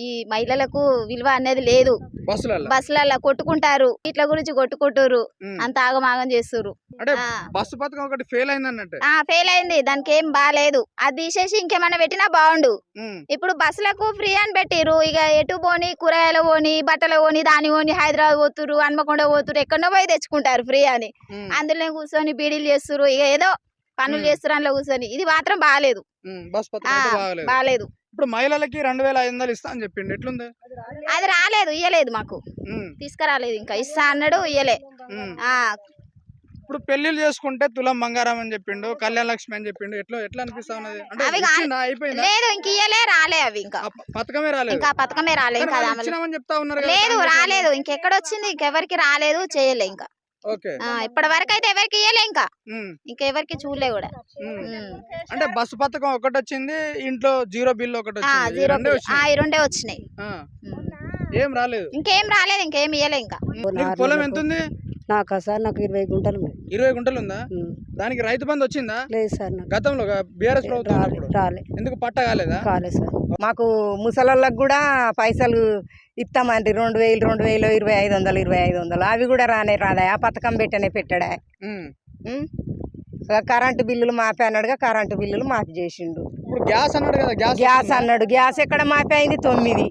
ఈ మహిళలకు విలువ అనేది లేదు. బస్సులలో కొట్టుకుంటారు, ఇట్ల గురించి కొట్టుకుంటారు, అంత ఆగమాగం చేస్తారు. బస్సు పథకం ఒకటి ఫెయిల్ అయింది అన్నట్టు. ఫెయిల్ అయింది, దానికి ఏం బాగాలేదు. అది తీసేసి ఇంకేమన్నా పెట్టినా బాగుండు. ఇప్పుడు బస్సులకు ఫ్రీ అని పెట్టిరు. ఇక ఎటు పోని, కూరగాయలు పోని, బట్టలు పోని, దాని పోని, హైదరాబాద్ పోతురు, హన్మకొండ పోతురు, ఎక్కడో పోయి తెచ్చుకుంటారు ఫ్రీ అని. అందులో కూర్చొని బీడీలు చేస్తారు, ఇక ఏదో పనులు చేస్తారు అందులో కూర్చొని. ఇది మాత్రం బాగాలేదు, బాగాలేదు. ఇప్పుడు మహిళలకి 2500 ఇస్తా అని చెప్పిండు, ఎట్లుంది? అది రాలేదు, ఇయ్యలేదు, మాకు తీసుకురాలేదు. ఇంకా ఇస్తా అన్నాడు, ఇయ్యలే. ఇప్పుడు పెళ్లిళ్ళు చేసుకుంటే తులం బంగారం అని చెప్పిండు, కళ్యాణ లక్ష్మి అని చెప్పిండు. ఎట్లా అనిపిస్తా ఉన్నది? లేదు, ఇంక ఇయ్యలే, రాలే. అవి ఇంకా పథకమే రాలేదు, ఇంకా పథకమే రాలేదు. చెప్తా ఉన్నారు. లేదు, రాలేదు. ఇంకెక్కడొచ్చింది, ఇంకెవరికి రాలేదు, చేయలే. ఇంకా ఇప్పటి వరకు అయితే ఎవరికి ఇయ్యలే, ఇంకెవరికి చూడలే కూడా. అంటే బస్సు పథకం ఒకటి వచ్చింది, ఇంట్లో జీరో బిల్ ఒకటి రెండే వచ్చినాయి, ఏం రాలేదు. ఇంకేం రాలేదు, ఇంకేం ఇయ్యలే. ఇంకా పొలం ఎంత ఉంది? నాకు సార్, నాకు 20 గుంటలు. 20 గుంటలు ఉందా? దానికి రైతు బంధు వచ్చిందా? లేదు సార్, గతంలో బీఆర్ఎస్ ప్రభుత్వం రాలే. ఎందుకు పట్ట కాలేదా? కాలేదు సార్. మాకు ముసలోళ్ళకి కూడా పైసలు ఇస్తామండి, 2000, 2500, 2500. అవి కూడా రాదా? ఆ పథకం పెట్టాడా? కరెంటు బిల్లులు మాఫీ అన్నాడుగా, కరెంటు బిల్లులు మాఫీ చేసిండు. ఇప్పుడు గ్యాస్ అన్నాడు కదా, గ్యాస్ అన్నాడు. గ్యాస్ ఎక్కడ మాఫీ అయింది? 900,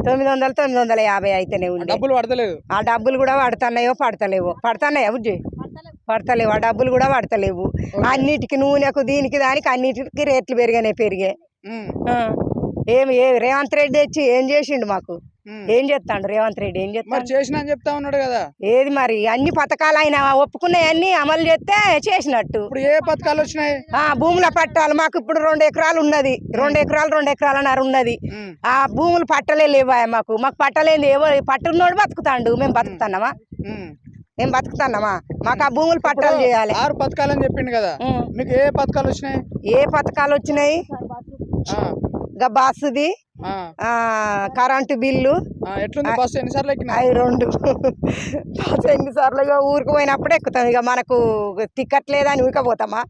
950 అయితేనే ఉంది. డబ్బులు పడతలేదు. ఆ డబ్బులు కూడా పడుతున్నాయో పడతాన్నాయా బుజ్జి? పడతలేవు. ఆ డబ్బులు కూడా పడతలేవు. అన్నిటికి, నూనెకు, దీనికి దానికి అన్నిటికి రేట్లు పెరిగాయి. ఏమి రేవంత్ రెడ్డి వచ్చి ఏం చేసిండు? మాకు ఏం చేస్తాడు రేవంత్ రెడ్డి? ఏం చేసినా అని చెప్తా ఉన్నాడు కదా. ఏది మరి? అన్ని పథకాలు ఆయన ఒప్పుకున్నాయన్ని అమలు చేస్తే చేసినట్టు. ఇప్పుడు ఏ పథకాలు వచ్చినాయి? భూముల పట్టాలు మాకు ఇప్పుడు 2 ఎకరాలు ఉన్నది, 2 ఎకరాలన్నర ఉన్నది. ఆ భూములు పట్టలే లేవా మాకు పట్టలేదు. ఏవో పట్టున్నోడు బతుకుతాండు, మేము బతుకుతున్నామా? మాకు ఆ భూములు పట్టాలు చేయాలి. 6 పథకాలు అని చెప్పిండు కదా, మీకు ఏ పథకాలు వచ్చినాయి? ఏ పథకాలు వచ్చినాయి? బస్సుది, కరెంటు బిల్లు. ఎట్లుంది బస్సు? ఎన్నిసార్లు ఎక్కినా? 2 బస్సు ఎన్నిసార్లు ఊరికి పోయినప్పుడు ఎక్కుతాం. ఇక మనకు టికెట్ లేదని ఊరికపోతామా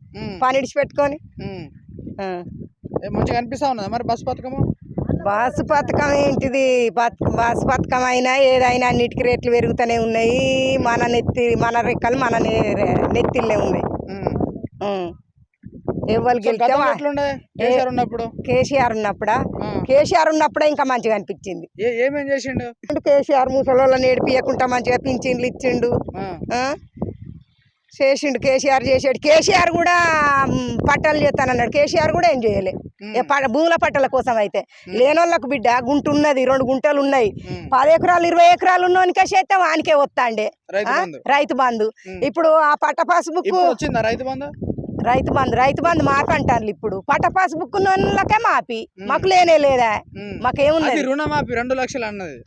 పని ఇడిచి పెట్టుకొని? మంచిగా అనిపిస్తా ఉన్నదా మరి బస్సు పథకము? బస్సు పథకం ఏంటిది? బస్సు పథకం అయినా ఏదైనా అన్నిటికీ రేట్లు పెరుగుతూనే ఉన్నాయి. మన రెక్కలు మన నెత్తిల్లే ఉన్నాయి. ఎవరు గెలిస్తే కేసీఆర్ ఉన్నప్పుడే ఇంకా మంచిగా అనిపించింది. ఏమేం చేసిండు? కేసీఆర్ ముసలోళ్ళని ఏడిపియకుండా మంచిగా పింఛన్లు ఇచ్చిండు, చేసిండు. కేసీఆర్ కూడా పట్టాలు చేస్తానన్నాడు. కేసీఆర్ కూడా ఏం చేయలే భూముల పట్టాల కోసం. అయితే లేనోళ్ళకు బిడ్డ గుంట ఉన్నది, 2 గుంటలు ఉన్నాయి. 10 ఎకరాలు 20 ఎకరాలు ఉన్నోనికే చేస్తే వానికే వస్తాండే రైతు బంధు. ఇప్పుడు ఆ పట్ట పాస్బుక్ రైతు బంధు మాకు అంటారు. ఇప్పుడు పట్ట పాస్బుక్ ఉన్నోళ్ళకే మాపి, మాకు లేనే లేదా? మాకేమున్నది? రుణమాఫీ 2 లక్షలు అన్నది.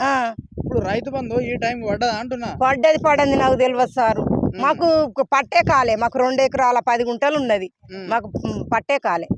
ఇప్పుడు రైతు బంధు ఈ టైం పడ్డదా అంటున్నా? పడ్డది నాకు తెలియదు సారు. మాకు పట్టే కాలే. మాకు 2 ఎకరాల 10 గుంటలు ఉన్నది, మాకు పట్టే కాలే.